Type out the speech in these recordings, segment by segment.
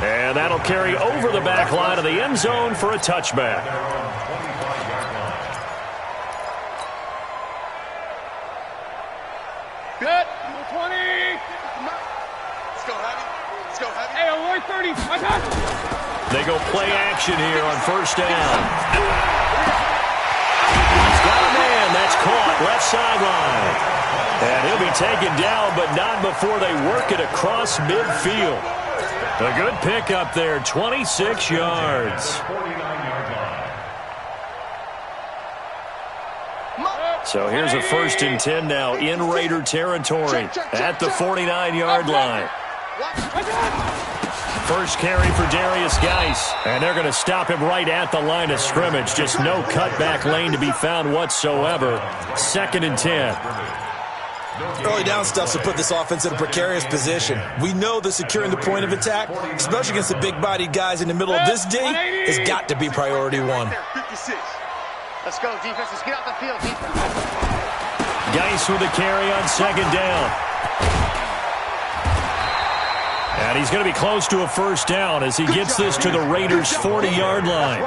And that'll carry over the back line of the end zone for a touchback. Good. 20. Let's go, Heavy. Let's go, Heavy. Hey, alert 30. My God. They go play action here on first down. He's got a man. That's caught left sideline. And he'll be taken down, but not before they work it across midfield. A good pick up there, 26 yards. So here's a 1st and 10 now in Raider territory at the 49-yard line. First carry for Darius Geis, and they're going to stop him right at the line of scrimmage. Just no cutback lane to be found whatsoever. 2nd and 10. Early down stuff to put this offense in a precarious position. We know that securing the point of attack, especially against the big-bodied guys in the middle of this day, has got to be priority one. 56. Let's go, defense. Let's get out the field, defense. Geis with a carry on 2nd down. And he's going to be close to a 1st down as he gets this to the Raiders' 40-yard line.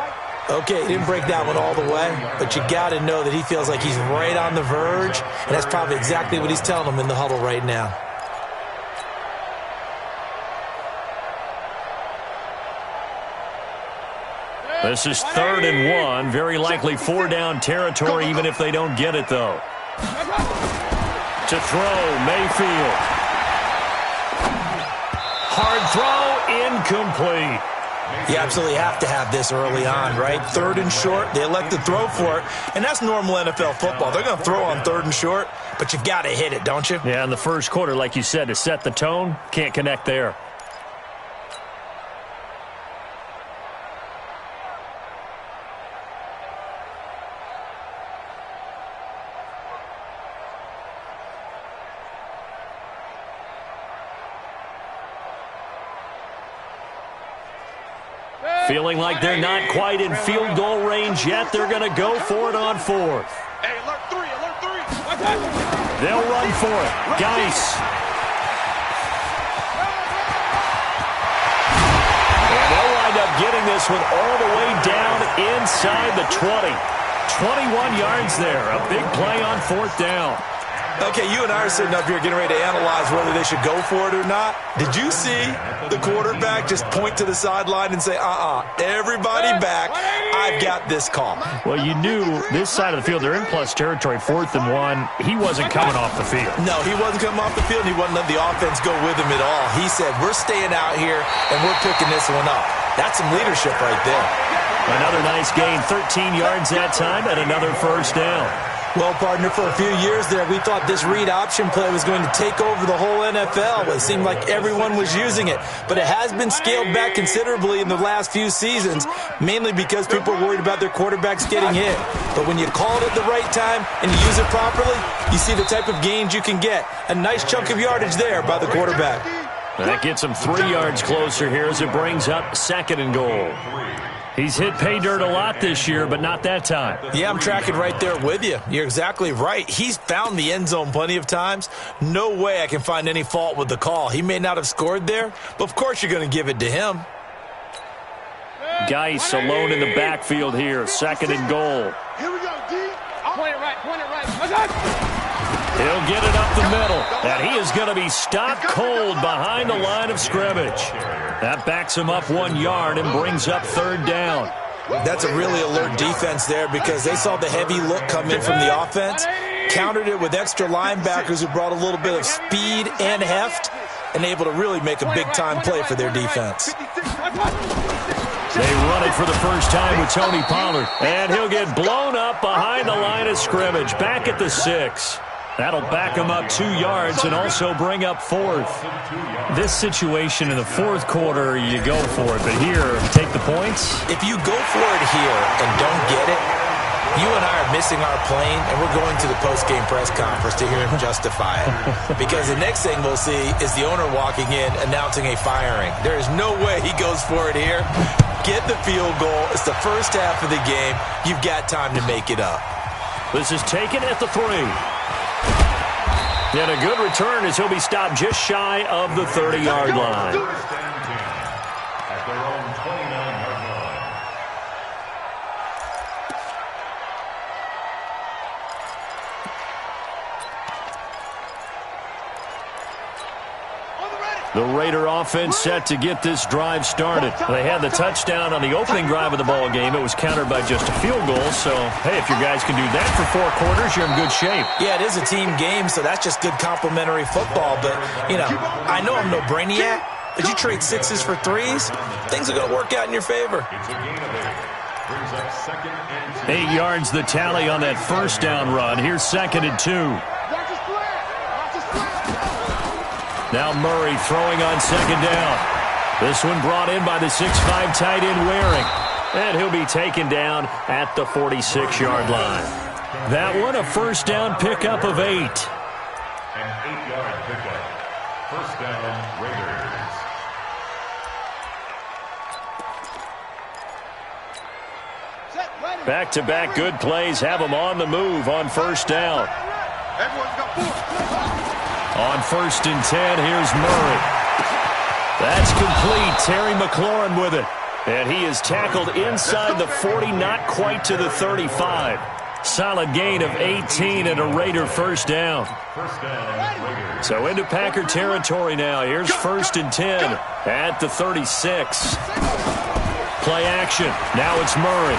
Okay, he didn't break that one all the way, but you got to know that he feels like he's right on the verge, and that's probably exactly what he's telling them in the huddle right now. This is 3rd and 1. Very likely 4-down territory, even if they don't get it, though. To throw, Mayfield. Hard throw, incomplete. You absolutely have to have this early on, right? 3rd and short, they elect to throw for it, and that's normal NFL football. They're going to throw on 3rd and short, but you've got to hit it, don't you? Yeah, in the first quarter, like you said, to set the tone, can't connect there. Feeling like they're not quite in field goal range yet. They're going to go for it on 4th. Hey, alert 3, alert 3. They'll run for it. Geis. And they'll wind up getting this one all the way down inside the 20. 21 yards there. A big play on 4th down. Okay, you and I are sitting up here getting ready to analyze whether they should go for it or not. Did you see the quarterback just point to the sideline and say, everybody back, I've got this call? Well, you knew this side of the field, they're in plus territory, 4th and 1. He wasn't coming off the field. No, he wasn't coming off the field, and he wasn't letting the offense go with him at all. He said, we're staying out here, and we're picking this one up. That's some leadership right there. Another nice gain, 13 yards that time, and another 1st down. Well, partner, for a few years there, we thought this read option play was going to take over the whole NFL. It seemed like everyone was using it. But it has been scaled back considerably in the last few seasons, mainly because people are worried about their quarterbacks getting hit. But when you call it at the right time and you use it properly, you see the type of gains you can get. A nice chunk of yardage there by the quarterback. That gets him 3 yards closer here as it brings up 2nd and goal. He's hit pay dirt a lot this year, but not that time. Yeah, I'm tracking right there with you. You're exactly right. He's found the end zone plenty of times. No way I can find any fault with the call. He may not have scored there, but of course you're going to give it to him. Geis alone in the backfield here. 2nd and goal. Here we go, D. Point it right, point it right. He'll get it up the middle, and he is going to be stopped cold behind the line of scrimmage. That backs him up 1 yard and brings up 3rd down. That's a really alert defense there because they saw the heavy look come in from the offense, countered it with extra linebackers who brought a little bit of speed and heft, and able to really make a big-time play for their defense. They run it for the first time with Tony Pollard, and he'll get blown up behind the line of scrimmage, back at the 6. That'll back him up 2 yards and also bring up 4th. This situation in the 4th quarter, you go for it. But here, take the points. If you go for it here and don't get it, you and I are missing our plane, and we're going to the post-game press conference to hear him justify it. Because the next thing we'll see is the owner walking in announcing a firing. There is no way he goes for it here. Get the field goal. It's the first half of the game. You've got time to make it up. This is taken at the 3. And a good return as he'll be stopped just shy of the 30-yard line. The Raider offense set to get this drive started. They had the touchdown on the opening drive of the ball game. It was countered by just a field goal. So, hey, if your guys can do that for 4 quarters, you're in good shape. Yeah, it is a team game, so that's just good complimentary football. But, you know, I know I'm no brainiac, but you trade 6s for 3s, things are going to work out in your favor. 8 yards the tally on that first down run. Here's 2nd and 2. Now Murray throwing on 2nd down. This one brought in by the 6'5 tight end Waring. And he'll be taken down at the 46-yard line. That one a first down pickup of 8. An 8-yard pickup. First down, Raiders. Back-to-back good plays have them on the move on first down. Everyone's got 4. On 1st and 10, here's Murray. That's complete. Terry McLaurin with it. And he is tackled inside the 40, not quite to the 35. Solid gain of 18 and a Raider first down. So into Packer territory now. Here's 1st and 10 at the 36. Play action. Now it's Murray.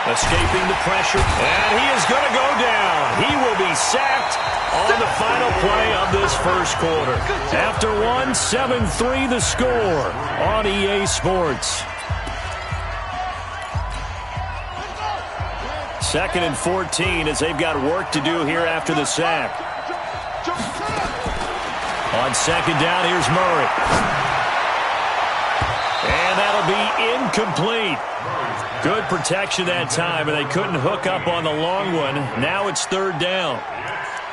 Escaping the pressure, and he is going to go down. He will be sacked on the final play of this first quarter. After 7-3 the score on EA Sports. 2nd and 14 as they've got work to do here after the sack. On 2nd down, here's Murray. And that'll be incomplete. Good protection that time, and they couldn't hook up on the long one. Now it's 3rd down.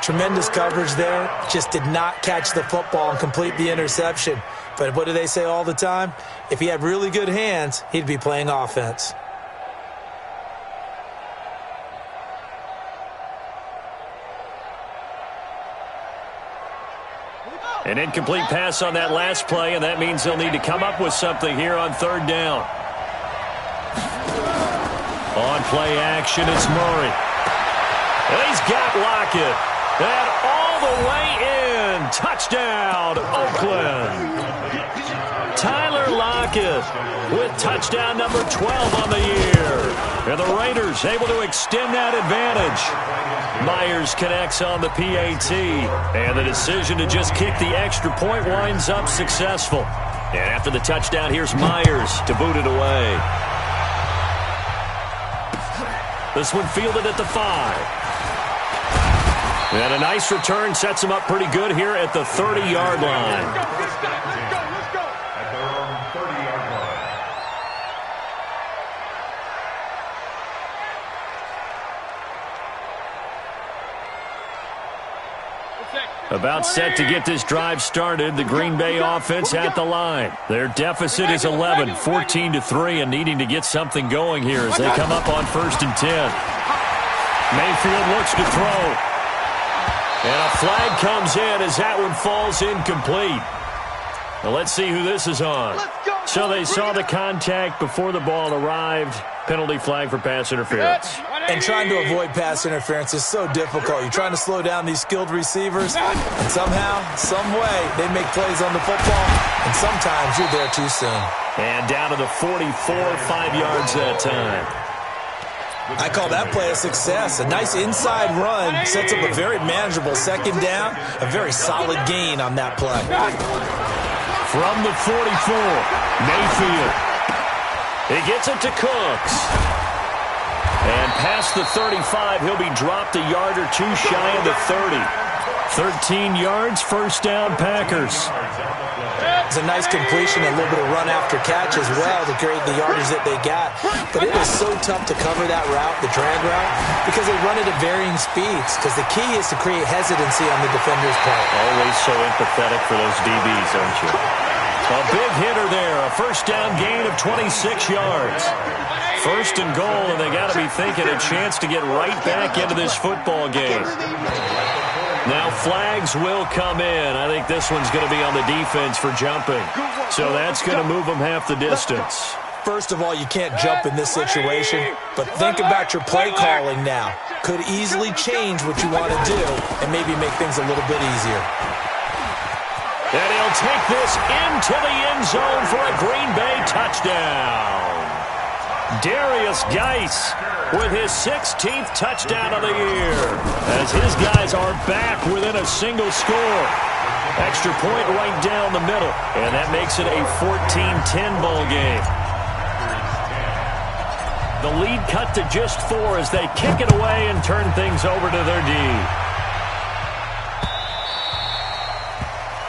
Tremendous coverage there. Just did not catch the football and complete the interception. But what do they say all the time? If he had really good hands, he'd be playing offense. An incomplete pass on that last play, and that means they'll need to come up with something here on 3rd down. On play action, it's Murray. And he's got Lockett. And all the way in. Touchdown, Oakland. Tyler Lockett with touchdown number 12 on the year. And the Raiders able to extend that advantage. Myers connects on the PAT. And the decision to just kick the extra point winds up successful. And after the touchdown, here's Myers to boot it away. This one fielded at the 5. And a nice return sets him up pretty good here at the 30-yard line. Let's go. At their own 30-yard line. About set to get this drive started. The Green Bay offense at the line. Their deficit is 11, 14-3, and needing to get something going here as they come up on 1st and 10. Mayfield looks to throw. And a flag comes in as that one falls incomplete. Now let's see who this is on. So they saw the contact before the ball arrived. Penalty flag for pass interference. And trying to avoid pass interference is so difficult. You're trying to slow down these skilled receivers, and somehow, some way, they make plays on the football, and sometimes you're there too soon. And down to the 44, 5 yards that time. I call that play a success. A nice inside run sets up a very manageable 2nd down, a very solid gain on that play. From the 44, Mayfield. He gets it to Cooks. And past the 35, he'll be dropped a yard or two shy of the 30. 13 yards, first down, Packers. It's a nice completion, a little bit of run after catch as well to create the yardage that they got. But it is so tough to cover that route, the drag route, because they run it at varying speeds. Because the key is to create hesitancy on the defender's part. Always so empathetic for those DBs, aren't you? A big hitter there, a first down gain of 26 yards. 1st and goal, and they got to be thinking a chance to get right back into this football game. Now flags will come in. I think this one's going to be on the defense for jumping. So that's going to move them half the distance. First of all, you can't jump in this situation, but think about your play calling now. Could easily change what you want to do and maybe make things a little bit easier. And he'll take this into the end zone for a Green Bay touchdown. Darius Geis with his 16th touchdown of the year, as his guys are back within a single score. Extra point right down the middle, and that makes it a 14-10 ball game. The lead cut to just 4 as they kick it away and turn things over to their D.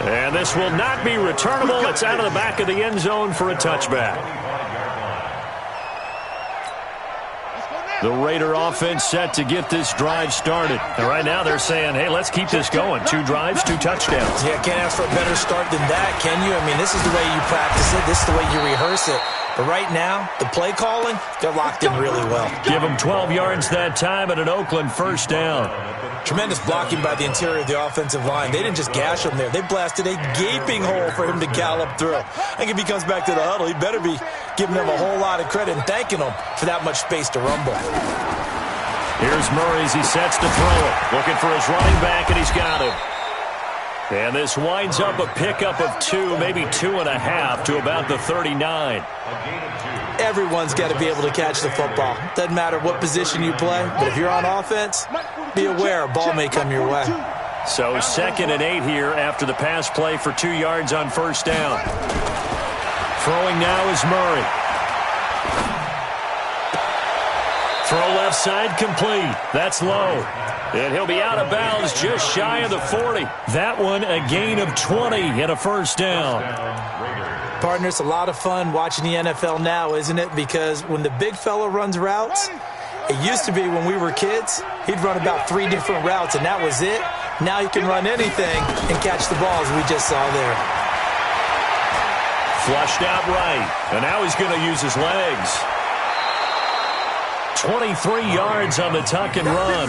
And this will not be returnable. It's out of the back of the end zone for a touchback. The Raider offense set to get this drive started. And right now they're saying, hey, let's keep this going. 2 drives, 2 touchdowns. Yeah, can't ask for a better start than that, can you? I mean, this is the way you practice it. This is the way you rehearse it. But right now, the play calling, they're locked in really well. Give them 12 yards that time and an Oakland first down. Tremendous blocking by the interior of the offensive line. They didn't just gash him there. They blasted a gaping hole for him to gallop through. I think if he comes back to the huddle, he better be giving them a whole lot of credit and thanking them for that much space to rumble. Here's Murray as he sets to throw it. Looking for his running back, and he's got him. And this winds up a pickup of 2, maybe 2.5 to about the 39. Everyone's got to be able to catch the football. Doesn't matter what position you play, but if you're on offense, be aware a ball may come your way. So 2nd and 8 here after the pass play for 2 yards on first down. Throwing now is Murray. Throw left side complete. That's low. And he'll be out of bounds just shy of the 40. That one a gain of 20 and a first down. Partner, it's a lot of fun watching the NFL now, isn't it? Because when the big fella runs routes, it used to be when we were kids, he'd run about 3 different routes, and that was it. Now he can run anything and catch the balls we just saw there. Flushed out right, and now he's going to use his legs. 23 yards on the tuck and run.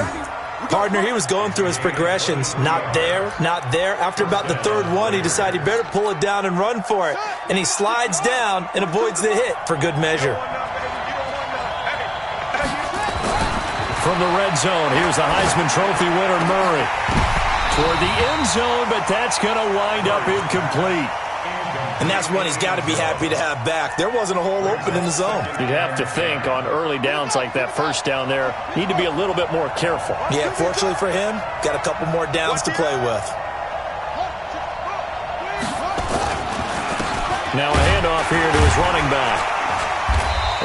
Partner, he was going through his progressions. Not there, not there. After about the 3rd one, he decided he better pull it down and run for it. And he slides down and avoids the hit for good measure. From the red zone, here's the Heisman Trophy winner, Murray. Toward the end zone, but that's going to wind up incomplete. And that's one he's got to be happy to have back. There wasn't a hole open in the zone. You'd have to think on early downs like that first down there, need to be a little bit more careful. Yeah, fortunately for him, got a couple more downs to play with. Now a handoff here to his running back.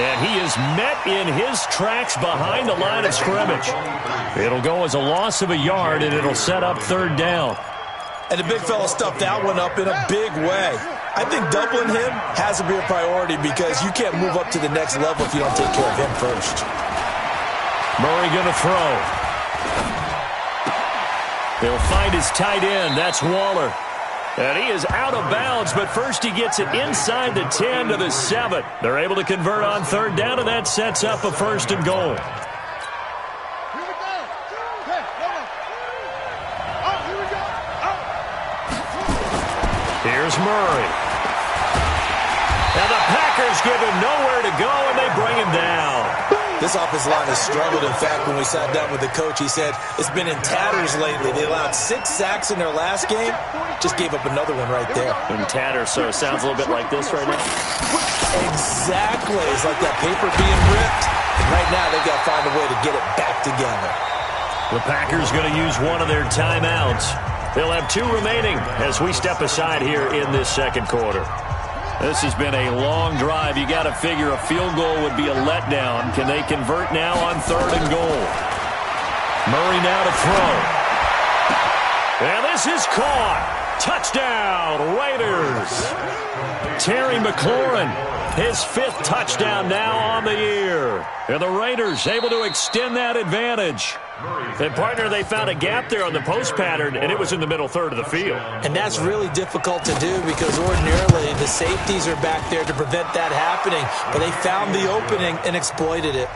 And he is met in his tracks behind the line of scrimmage. It'll go as a loss of a yard, and it'll set up 3rd down. And the big fella stuffed that one up in a big way. I think doubling him has to be a priority because you can't move up to the next level if you don't take care of him first. Murray going to throw. He'll find his tight end. That's Waller. And he is out of bounds, but first he gets it inside the 10 to the 7. They're able to convert on 3rd down, and that sets up a 1st and goal. Here's Murray. And the Packers give him nowhere to go, and they bring him down. This offensive line has struggled. In fact, when we sat down with the coach, he said it's been in tatters lately. They allowed 6 sacks in their last game. Just gave up another one right there. In tatters, so it sounds a little bit like this right now. Exactly. It's like that paper being ripped. And right now, they've got to find a way to get it back together. The Packers going to use one of their timeouts. They'll have 2 remaining as we step aside here in this 2nd quarter. This has been a long drive. You got to figure a field goal would be a letdown. Can they convert now on 3rd and goal? Murray now to throw. And this is caught. Touchdown, Raiders. Terry McLaurin, his 5th touchdown now on the year. And the Raiders able to extend that advantage. And, partner, they found a gap there on the post pattern, and it was in the middle 3rd of the field. And that's really difficult to do because ordinarily the safeties are back there to prevent that happening. But they found the opening and exploited it.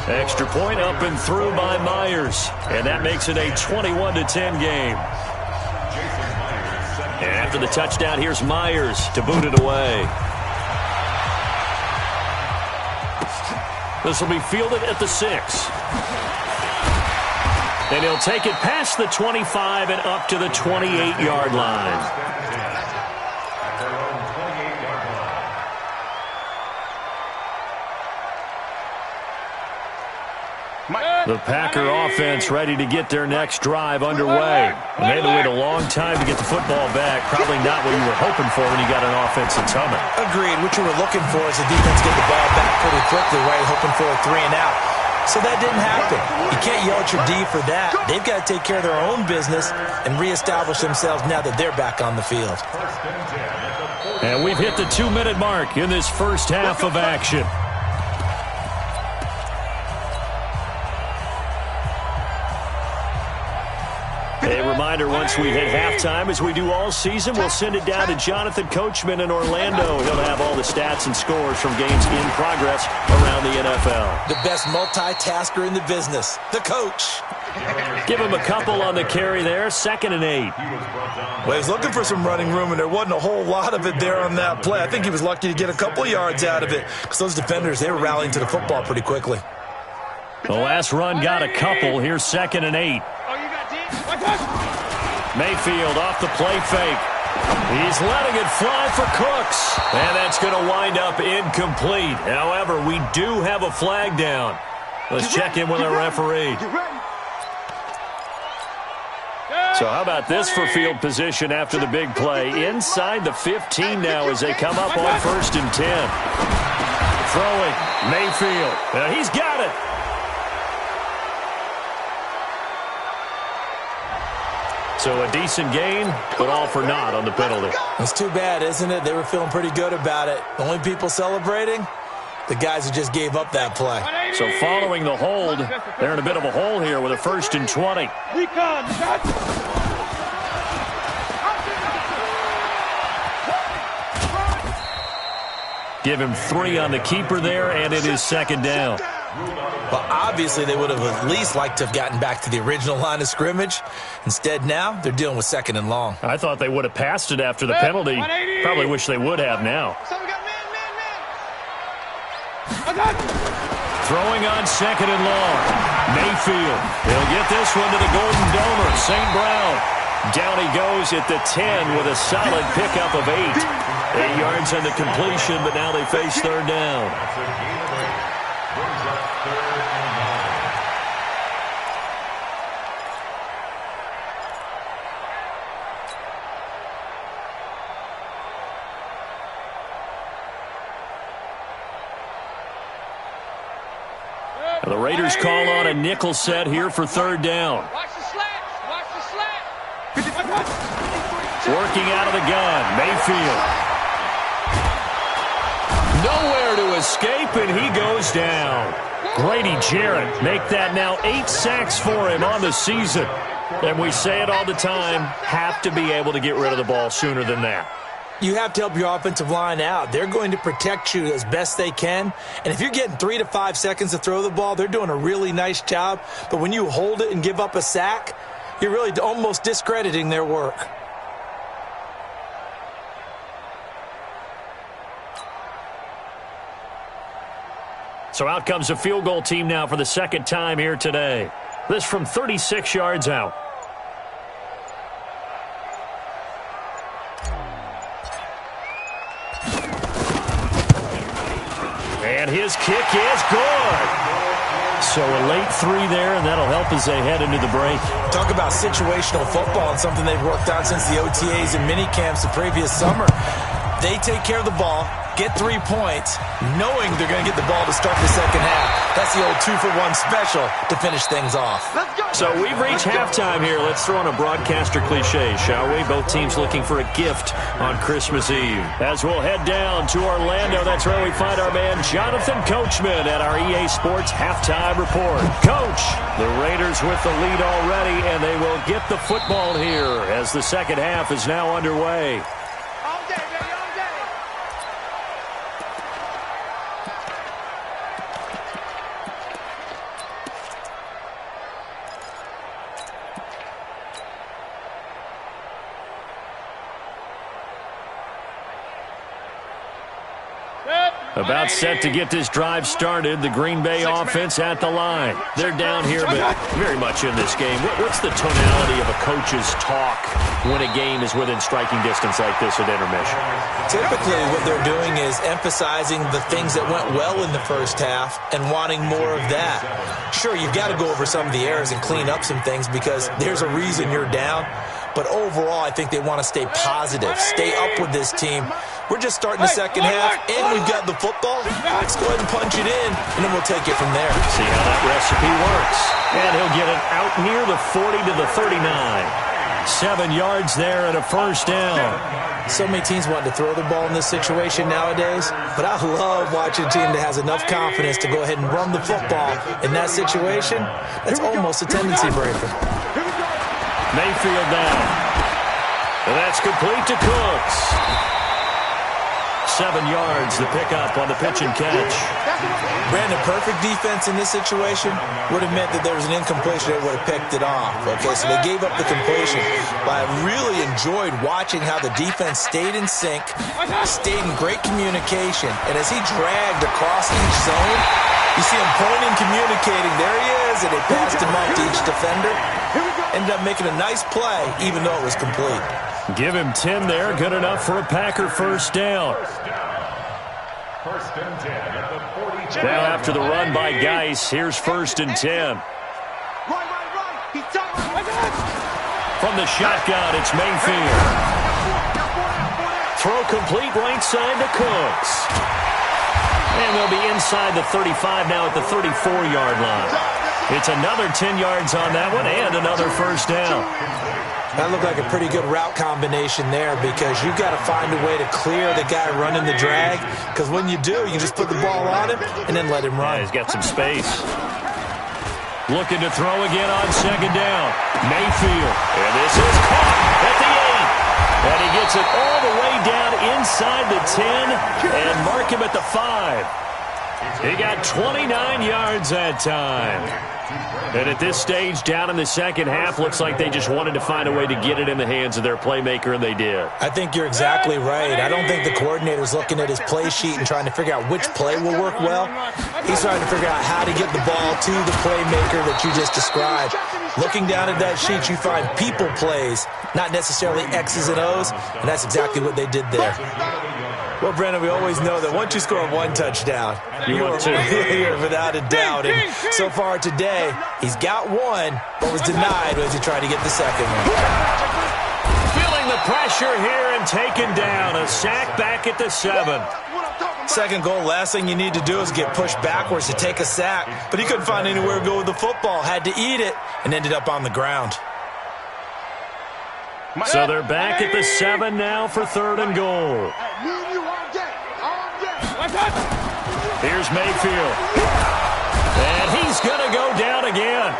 Extra point up and through by Myers. And that makes it a 21-10 game. And after the touchdown, here's Myers to boot it away. This will be fielded at the 6. And he'll take it past the 25 and up to the 28-yard line. The Packer offense ready to get their next drive underway. And they had to wait a long time to get the football back. Probably not what you were hoping for when you got an offense that's humming. Agreed. What you were looking for is the defense get the ball back pretty quickly, right? Hoping for a 3-and-out. So that didn't happen. You can't yell at your D for that. They've got to take care of their own business and reestablish themselves now that they're back on the field. And we've hit the 2-minute mark in this first half of action. A reminder, once we hit halftime, as we do all season, we'll send it down to Jonathan Coachman in Orlando. He'll have all the stats and scores from games in progress around the NFL. The best multitasker in the business, the coach. Give him a couple on the carry there, 2nd and 8. Well, he was looking for some running room, and there wasn't a whole lot of it there on that play. I think he was lucky to get a couple yards out of it because those defenders, they were rallying to the football pretty quickly. The last run got a couple. Here's 2nd and 8. Mayfield off the play fake. He's letting it fly for Cooks. And that's going to wind up incomplete. However, we do have a flag down. Let's check in with our referee. So how about this for field position after the big play? Inside the 15 now as they come up on 1st and 10. Throwing, Mayfield. He's got it. So a decent gain, but all for naught on the penalty. It's too bad, isn't it? They were feeling pretty good about it. The only people celebrating, the guys who just gave up that play. So following the hold, they're in a bit of a hole here with a 1st and 20. Give him 3 on the keeper there, and it is 2nd down. Well, obviously, they would have at least liked to have gotten back to the original line of scrimmage. Instead, now, they're dealing with 2nd and long. I thought they would have passed it after the penalty. Probably wish they would have now. Throwing on 2nd and long. Mayfield. He'll get this one to the Golden Domer. St. Brown. Down he goes at the 10 with a solid pickup of 8. 8 yards on the completion, but now they face 3rd down. The Raiders call on a nickel set here for 3rd down. Watch the slats. Watch the slats. Working out of the gun, Mayfield. Nowhere to escape, and he goes down. Grady Jarrett make that now 8 sacks for him on the season. And we say it all the time, have to be able to get rid of the ball sooner than that. You have to help your offensive line out. They're going to protect you as best they can. And if you're getting 3 to 5 seconds to throw the ball, they're doing a really nice job. But when you hold it and give up a sack, you're really almost discrediting their work. So out comes a field goal team now for the 2nd time here today. This from 36 yards out. And his kick is good. So a late 3 there, and that'll help as they head into the break. Talk about situational football and something they've worked on since the OTAs and mini camps the previous summer. They take care of the ball, get 3 points, knowing they're going to get the ball to start the second half. That's the old 2-for-1 special to finish things off. So we've reached halftime here. Let's throw in a broadcaster cliche, shall we? Both teams looking for a gift on Christmas Eve. As we'll head down to Orlando, that's where we find our man Jonathan Coachman at our EA Sports Halftime Report. Coach, the Raiders with the lead already, and they will get the football here as the second half is now underway. About set to get this drive started. The Green Bay offense at the line. They're down here, but very much in this game. What's the tonality of a coach's talk when a game is within striking distance like this at intermission? Typically, what they're doing is emphasizing the things that went well in the first half and wanting more of that. Sure, you've got to go over some of the errors and clean up some things because there's a reason you're down. But overall, I think they want to stay positive, stay up with this team. We're just starting the second half, and we've got the football. Let's go ahead and punch it in, and then we'll take it from there. See how that recipe works. And he'll get it out near the 40 to the 39. 7 yards there and a first down. So many teams want to throw the ball in this situation nowadays, but I love watching a team that has enough confidence to go ahead and run the football in that situation. That's almost a tendency breaker. Mayfield down. And that's complete to Cooks. 7 yards the pickup on the pitch and catch. Brandon, perfect defense in this situation would have meant that there was an incompletion. They would have picked it off. Okay, so they gave up the completion. But I really enjoyed watching how the defense stayed in sync, stayed in great communication. And as he dragged across each zone, you see him pointing, communicating. There he is, and they passed him up to each defender. Ended up making a nice play, even though it was complete. Give him 10 there. Good enough for a Packer first down. First and 10 at the 40. Now after the run by Geis, here's first and 10. From the shotgun, it's Mayfield. Throw complete right side to Cooks. And they'll be inside the 35 now at the 34-yard line. It's another 10 yards on that one and another first down. That looked like a pretty good route combination there because you've got to find a way to clear the guy running the drag because when you do, you just put the ball on him and then let him run. Yeah, he's got some space. Looking to throw again on second down. Mayfield. And this is caught at the 8. And he gets it all the way down inside the 10 and mark him at the 5. He got 29 yards that time. And at this stage, down in the second half, looks like they just wanted to find a way to get it in the hands of their playmaker, and they did. I think you're exactly right. I don't think the coordinator's looking at his play sheet and trying to figure out which play will work well. He's trying to figure out how to get the ball to the playmaker that you just described. Looking down at that sheet, you find people plays, not necessarily X's and O's, and that's exactly what they did there. Well, Brandon, we always know that once you score one touchdown, you are here without a doubt. And so far today, he's got one, but was denied as he tried to get the second one. Feeling the pressure here and taken down. A sack back at the 7. Second goal, last thing you need to do is get pushed backwards to take a sack. But he couldn't find anywhere to go with the football. Had to eat it and ended up on the ground. So they're back at the 7 now for third and goal. Here's Mayfield. And he's going to go down again.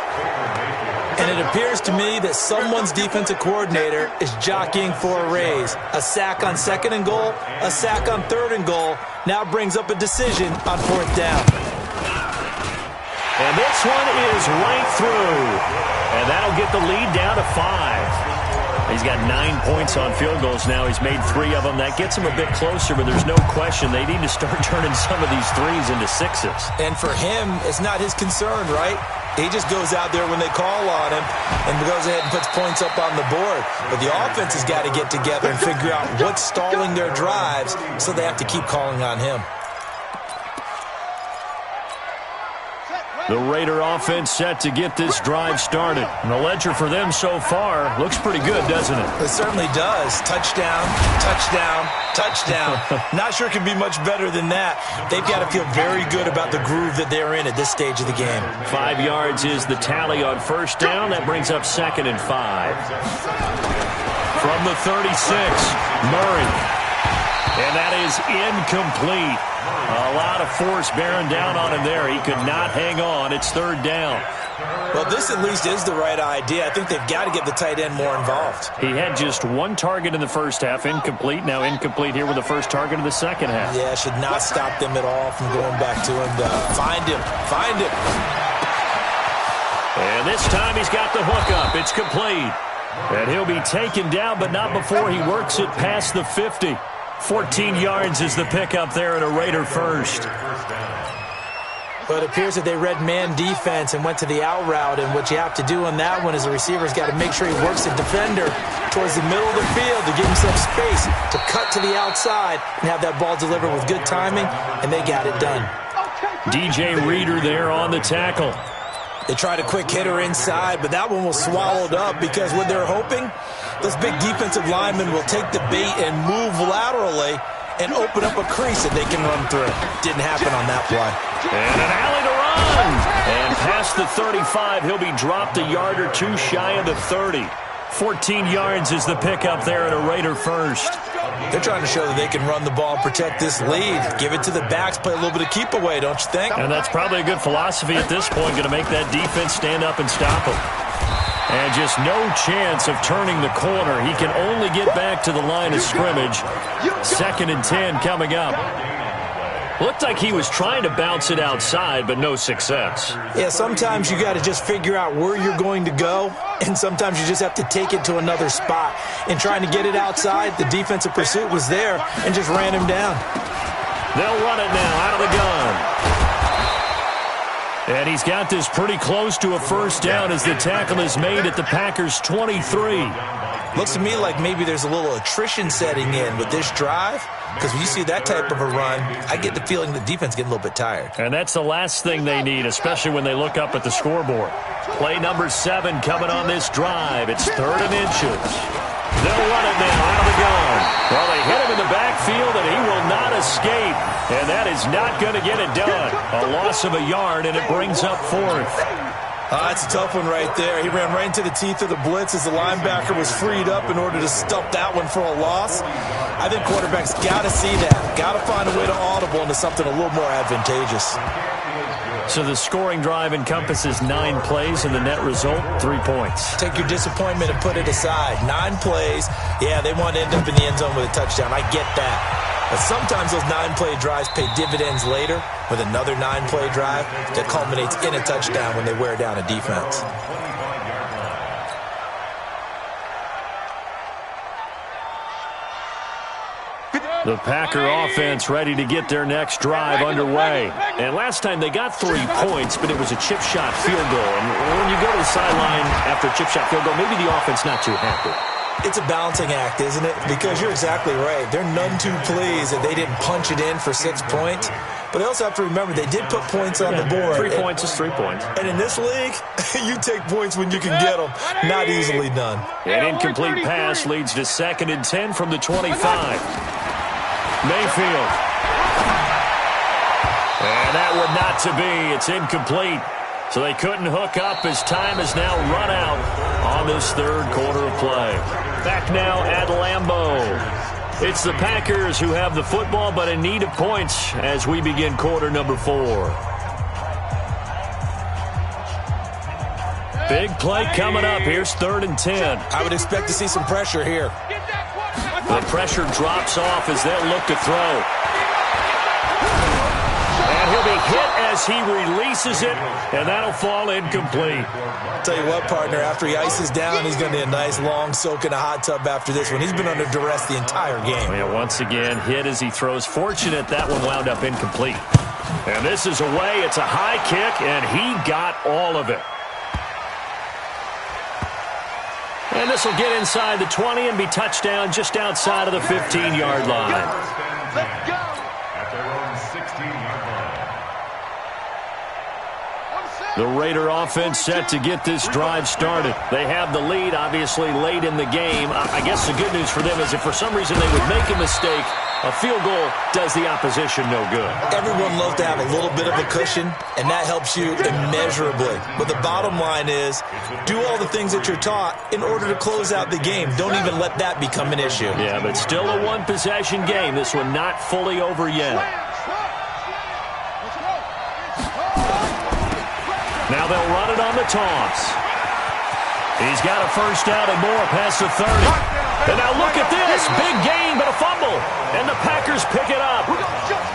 And it appears to me that someone's defensive coordinator is jockeying for a raise. A sack on second and goal, a sack on third and goal, now brings up a decision on fourth down. And this one is right through. And that'll get the lead down to 5. He's got 9 points on field goals now. He's made 3 of them. That gets him a bit closer, but there's no question they need to start turning some of these 3s into 6s. And for him, it's not his concern, right? He just goes out there when they call on him and goes ahead and puts points up on the board. But the offense has got to get together and figure out what's stalling their drives, so they have to keep calling on him. The Raider offense set to get this drive started. And the ledger for them so far looks pretty good, doesn't it? It certainly does. Touchdown, touchdown, touchdown. Not sure it can be much better than that. They've got to feel very good about the groove that they're in at this stage of the game. 5 yards is the tally on first down. That brings up second and 5. From the 36, Murray. And that is incomplete. A lot of force bearing down on him there. He could not hang on. It's third down. Well, this at least is the right idea. I think they've got to get the tight end more involved. He had just 1 target in the first half, incomplete. Now incomplete here with the first target in the second half. Yeah, should not stop them at all from going back to him. Find him. Find him. And this time he's got the hook up. It's complete. And he'll be taken down, but not before he works it past the 50. 14 yards is the pickup there at a Raider first. But it appears that they read man defense and went to the out route, and what you have to do on that one is the receiver's got to make sure he works the defender towards the middle of the field to give himself space to cut to the outside and have that ball delivered with good timing, and they got it done. DJ Reader there on the tackle. They tried a quick hitter inside, but that one was swallowed up because what they're hoping, those big defensive linemen will take the bait and move laterally and open up a crease that they can run through. Didn't happen on that play. And an alley to run. And past the 35, he'll be dropped a yard or two shy of the 30. 14 yards is the pickup there at a Raider first. They're trying to show that they can run the ball and protect this lead. Give it to the backs, play a little bit of keep away, don't you think? And that's probably a good philosophy at this point, going to make that defense stand up and stop him. And just no chance of turning the corner. He can only get back to the line of scrimmage. 2nd and 10 coming up. Looked like he was trying to bounce it outside, but no success. Yeah, sometimes you got to just figure out where you're going to go, and sometimes you just have to take it to another spot. And trying to get it outside, the defensive pursuit was there and just ran him down. They'll run it now out of the gun. And he's got this pretty close to a first down as the tackle is made at the Packers' 23. Looks to me like maybe there's a little attrition setting in with this drive, because when you see that type of a run, I get the feeling the defense getting a little bit tired. And that's the last thing they need, especially when they look up at the scoreboard. Play number 7 coming on this drive. It's 3rd and inches. They'll run it now out of the gun. Well, they hit him in the backfield, and he will not escape. And that is not going to get it done. A loss of a yard, and it brings up 4th. That's a tough one right there. He ran right into the teeth of the blitz as the linebacker was freed up in order to stump that one for a loss. I think quarterbacks got to see that. Got to find a way to audible into something a little more advantageous. So the scoring drive encompasses 9 plays, and the net result, 3 points. Take your disappointment and put it aside. 9 plays. Yeah, they want to end up in the end zone with a touchdown. I get that. But sometimes those 9-play drives pay dividends later with another 9-play drive that culminates in a touchdown when they wear down a defense. The Packer offense ready to get their next drive underway. And last time they got 3 points, but it was a chip shot field goal. And when you go to the sideline after a chip shot field goal, maybe the offense not too happy. It's a balancing act, isn't it? Because you're exactly right. They're none too pleased that they didn't punch it in for 6 points. But they also have to remember they did put points on the board. 3 points is 3 points. And in this league, you take points when you can get them. Not easily done. An incomplete pass leads to 2nd and 10 from the 25. Mayfield. And that would not to be. It's incomplete. So they couldn't hook up as time is now run out on this 3rd quarter of play. Back now at Lambeau. It's the Packers who have the football but in need of points as we begin quarter number 4. Big play coming up. Here's 3rd and 10. I would expect to see some pressure here. The pressure drops off as they'll look to throw. And he'll be hit as he releases it, and that'll fall incomplete. I'll tell you what, partner, after he ices down, he's going to need a nice long soak in a hot tub after this one. He's been under duress the entire game. Yeah, once again, hit as he throws. Fortunate that one wound up incomplete. And this is away. It's a high kick, and he got all of it. And this will get inside the 20 and be touchdown just outside of the 15-yard line. Let's go! At their own 16-yard line. The Raider offense set to get this drive started. They have the lead, obviously, late in the game. I guess the good news for them is if for some reason they would make a mistake, a field goal does the opposition no good. Everyone loves to have a little bit of a cushion, and that helps you immeasurably. But the bottom line is, do all the things that you're taught in order to close out the game. Don't even let that become an issue. Yeah, but still a one-possession game. This one not fully over yet. Now they'll run it on the toss. He's got a first down and more past the 30. And now look at this. Big gain, but a fumble. And the Packers pick it up.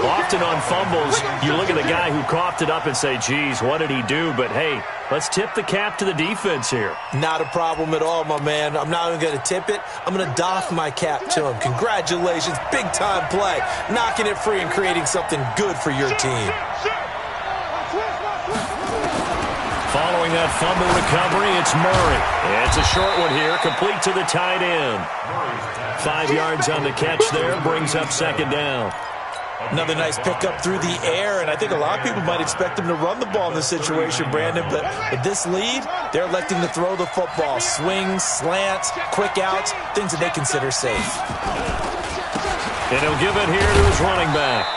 Often on fumbles, you look at the guy who coughed it up and say, geez, what did he do? But, hey, let's tip the cap to the defense here. Not a problem at all, my man. I'm not even going to tip it. I'm going to doff my cap to him. Congratulations. Big-time play. Knocking it free and creating something good for your team. Following that fumble recovery, it's Murray. It's a short one here, complete to the tight end. 5 yards on the catch there, brings up second down. Another nice pickup through the air, and I think a lot of people might expect him to run the ball in this situation, Brandon, but with this lead, they're electing to throw the football. Swings, slants, quick outs, things that they consider safe. And he'll give it here to his running back.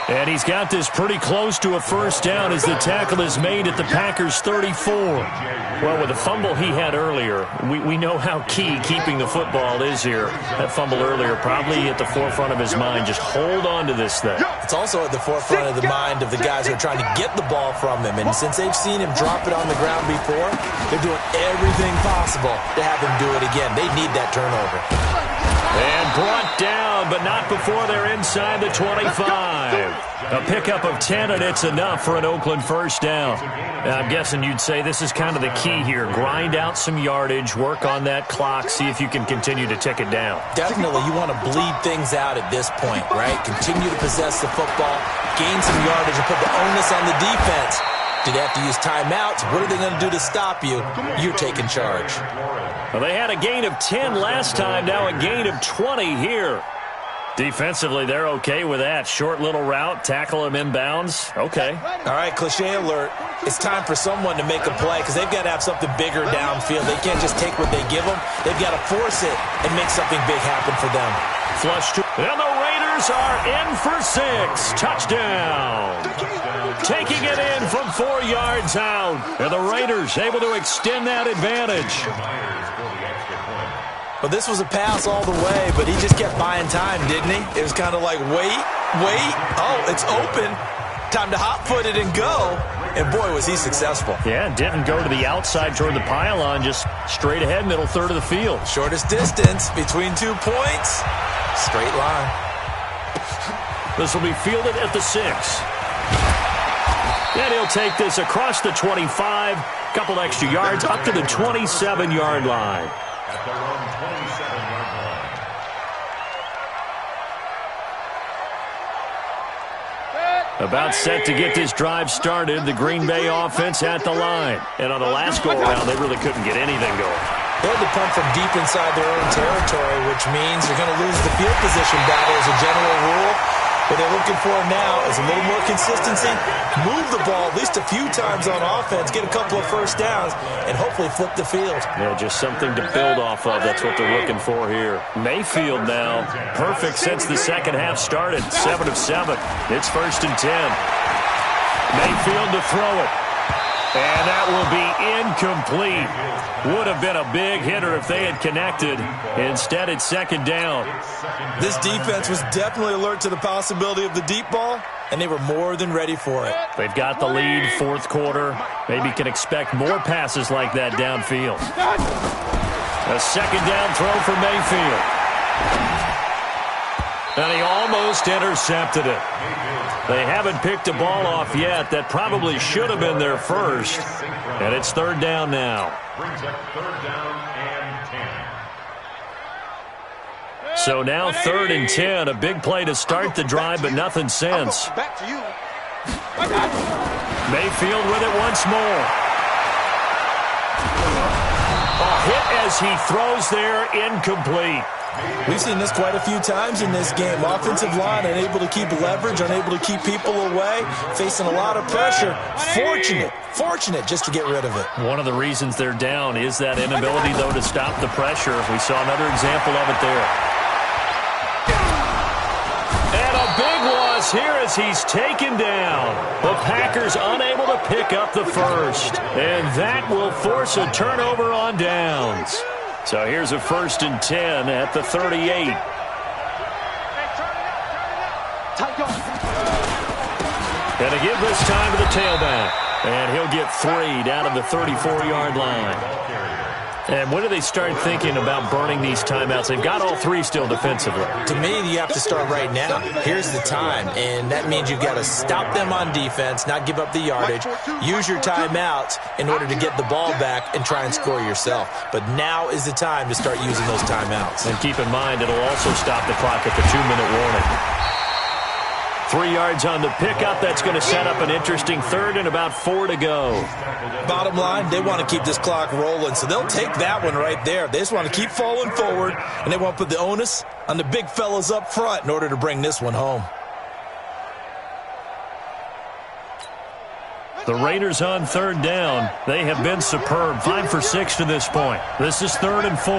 And he's got this pretty close to a first down as the tackle is made at the Packers' 34. Well, with the fumble he had earlier, we know how key keeping the football is here. That fumble earlier probably at the forefront of his mind. Just hold on to this thing. It's also at the forefront of the mind of the guys who are trying to get the ball from him. And since they've seen him drop it on the ground before, they're doing everything possible to have him do it again. They need that turnover. And brought down, but not before they're inside the 25. A pickup of 10, and it's enough for an Oakland first down. Now, I'm guessing you'd say this is kind of the key here. Grind out some yardage, work on that clock, see if you can continue to tick it down. Definitely, you want to bleed things out at this point, right? Continue to possess the football, gain some yardage, and put the onus on the defense. Do they have to use timeouts? What are they going to do to stop you? You're taking charge. Well, they had a gain of 10 last time, now a gain of 20 here. Defensively, they're okay with that. Short little route, tackle him inbounds. Okay. All right, cliche alert. It's time for someone to make a play because they've got to have something bigger downfield. They can't just take what they give them. They've got to force it and make something big happen for them. Flush to, and the Raiders are in for 6. Touchdown. Taking it in from 4 yards out. And the Raiders able to extend that advantage. Well, this was a pass all the way, but he just kept buying time, didn't he? It was kind of like, wait. Oh, it's open. Time to hot-foot it and go. And, boy, was he successful. Yeah, didn't go to the outside toward the pylon, just straight ahead, middle third of the field. Shortest distance between 2 points. Straight line. This will be fielded at the 6. And he'll take this across the 25, couple extra yards, up to the 27-yard line. At their own 27-yard line. About set to get this drive started. The Green Bay offense at the line. And on the last go-around, they really couldn't get anything going. They had to punt from deep inside their own territory, which means you're going to lose the field position battle as a general rule. What they're looking for now is a little more consistency, move the ball at least a few times on offense, get a couple of first downs, and hopefully flip the field. Yeah, just something to build off of. That's what they're looking for here. Mayfield now, perfect since the second half started. 7 of 7. It's 1st and 10. Mayfield to throw it. And that will be incomplete. Would have been a big hitter if they had connected. Instead, it's second down. This defense was definitely alert to the possibility of the deep ball, and they were more than ready for it. They've got the lead, fourth quarter. Maybe can expect more passes like that downfield. A second down throw for Mayfield. And he almost intercepted it. They haven't picked a ball off yet. That probably should have been their first. And it's third down now. Brings up third down and 10. So now 3rd and 10. A big play to start the drive, but nothing since. Back to you. Mayfield with it once more. A hit as he throws there, incomplete. We've seen this quite a few times in this game. Offensive line unable to keep leverage, unable to keep people away, facing a lot of pressure. Fortunate just to get rid of it. One of the reasons they're down is that inability, though, to stop the pressure. We saw another example of it there. And a big loss here as he's taken down. The Packers unable to pick up the first. And that will force a turnover on downs. So here's a 1st and 10 at the 38. And to give this time to the tailback. And he'll get 3 down to the 34-yard line. And when do they start thinking about burning these timeouts? They've got all three still defensively. To me, you have to start right now. Here's the time, and that means you've got to stop them on defense, not give up the yardage, use your timeouts in order to get the ball back and try and score yourself. But now is the time to start using those timeouts. And keep in mind, it'll also stop the clock at the 2-minute warning. 3 yards on the pickup. That's going to set up an interesting third and about 4 to go. Bottom line, they want to keep this clock rolling, so they'll take that one right there. They just want to keep falling forward, and they want to put the onus on the big fellas up front in order to bring this one home. The Raiders on 3rd down. They have been superb. 5 for 6 to this point. This is 3rd and 4.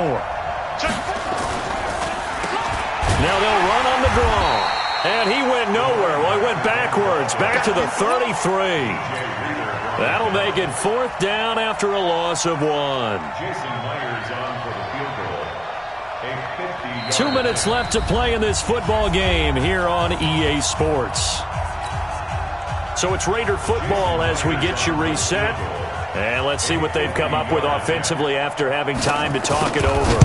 Now they'll run on the draw. And he went nowhere. Well, he went backwards, back to the 33. That'll make it 4th down after a loss of 1. 2 minutes left to play in this football game here on EA Sports. So it's Raider football as we get you reset. And let's see what they've come up with offensively after having time to talk it over.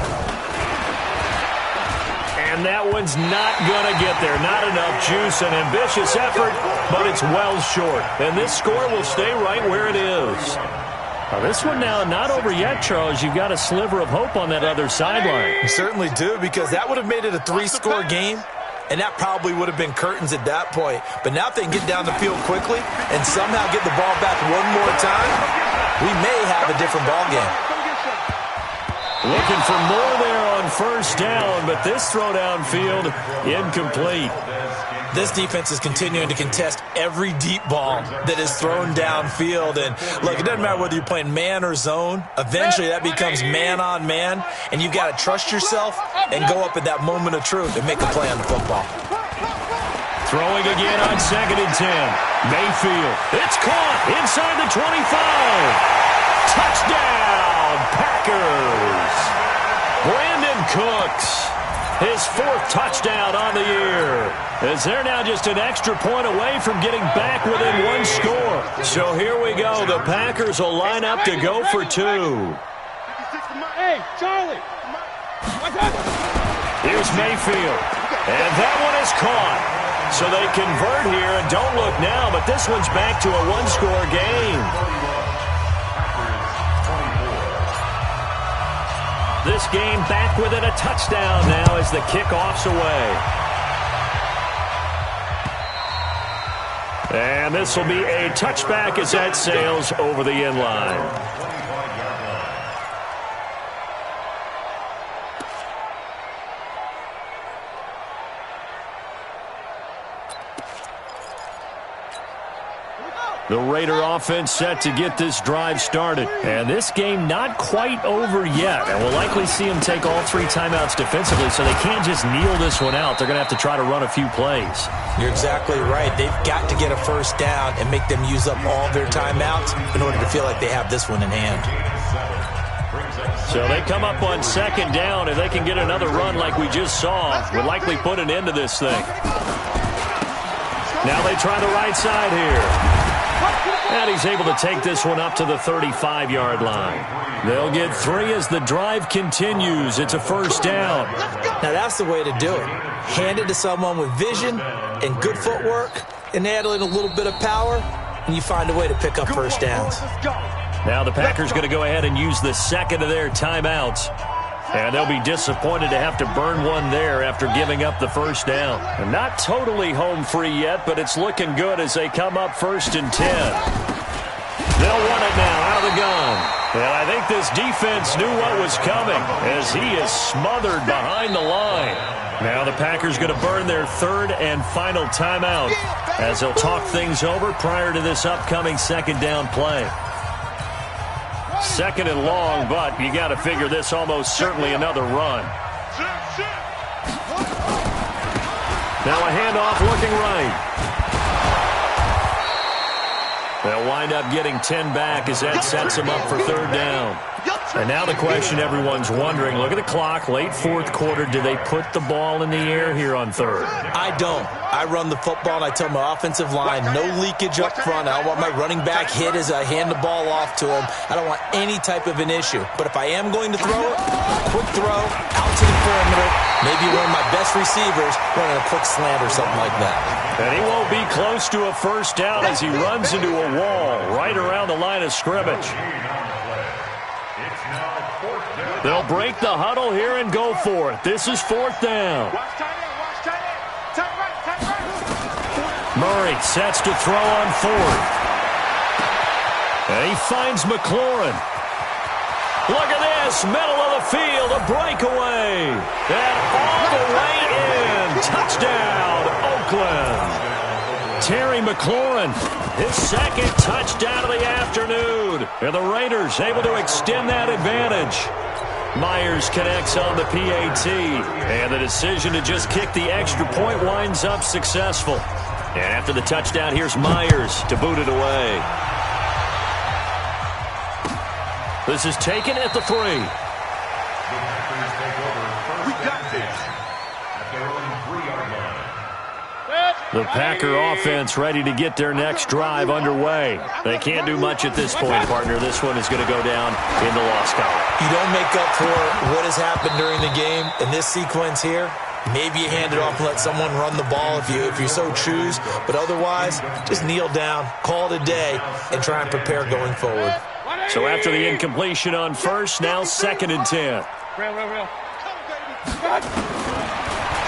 And that one's not going to get there. Not enough juice. An ambitious effort, but it's well short. And this score will stay right where it is. Now, this one now not over yet, Charles. You've got a sliver of hope on that other sideline. You certainly do, because that would have made it a 3-score game, and that probably would have been curtains at that point. But now if they can get down the field quickly and somehow get the ball back one more time, we may have a different ball game. Looking for more there on 1st down, but this throw downfield incomplete. This defense is continuing to contest every deep ball that is thrown downfield. And look, it doesn't matter whether you're playing man or zone. Eventually that becomes man on man, and you've got to trust yourself and go up at that moment of truth and make a play on the football. Throwing again on 2nd and 10. Mayfield. It's caught inside the 25. Touchdown, Packers. Brandon Cooks, his 4th touchdown on the year. As they're now just an extra point away from getting back within 1 score. So here we go. The Packers will line up to go for 2. Hey, Charlie. Here's Mayfield. And that one is caught. So they convert here, and don't look now, but this one's back to a 1-score game. This game back within a touchdown now as the kickoff's away. And this will be a touchback as that sails over the end line. The Raider offense set to get this drive started. And this game not quite over yet. And we'll likely see them take all 3 timeouts defensively, so they can't just kneel this one out. They're going to have to try to run a few plays. You're exactly right. They've got to get a 1st down and make them use up all their timeouts in order to feel like they have this one in hand. So they come up on 2nd down. If they can get another run like we just saw, would likely put an end to this thing. Now they try the right side here. And he's able to take this one up to the 35-yard line. They'll get 3 as the drive continues. It's a 1st down. Now that's the way to do it. Hand it to someone with vision and good footwork, and add in a little bit of power, and you find a way to pick up 1st downs. Now the Packers going to go ahead and use the 2nd of their timeouts. And they'll be disappointed to have to burn one there after giving up the 1st down. And not totally home free yet, but it's looking good as they come up 1st and 10. They'll run it now out of the gun. And I think this defense knew what was coming as he is smothered behind the line. Now the Packers going to burn their 3rd and final timeout as they'll talk things over prior to this upcoming 2nd down play. 2nd and long, but you got to figure this almost certainly another run. Now a handoff looking right. They'll wind up getting 10 back as that sets them up for 3rd down. And now the question everyone's wondering, look at the clock, late 4th quarter, do they put the ball in the air here on 3rd? I don't. I run the football, and I tell my offensive line, no leakage up front. I don't want my running back hit as I hand the ball off to him. I don't want any type of an issue. But if I am going to throw it, quick throw, out to the perimeter, maybe one of my best receivers running a quick slant or something like that. And he won't be close to a first down as he runs into a wall right around the line of scrimmage. They'll break the huddle here and go for it. This is fourth down. Murray sets to throw on fourth. And he finds McLaurin. Look at this, middle of the field, a breakaway. And all the way in. Touchdown, Oakland. Terry McLaurin, his second touchdown of the afternoon. And the Raiders able to extend that advantage. Myers connects on the PAT. And the decision to just kick the extra point winds up successful. And after the touchdown, here's Myers to boot it away. This is taken at the 3. We got this. At their own 3-yard line. The Packer offense ready to get their next drive underway. They can't do much at this point, partner. This one is going to go down in the loss column. You don't make up for what has happened during the game in this sequence here. Maybe you hand it off and let someone run the ball if you so choose. But otherwise, just kneel down, call it a day, and try and prepare going forward. So after the incompletion on first, now 2nd and 10.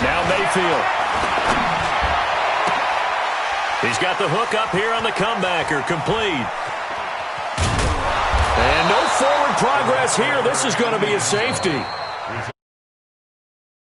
Now Mayfield. He's got the hook up here on the comebacker, complete. And no forward progress here. This is going to be a safety.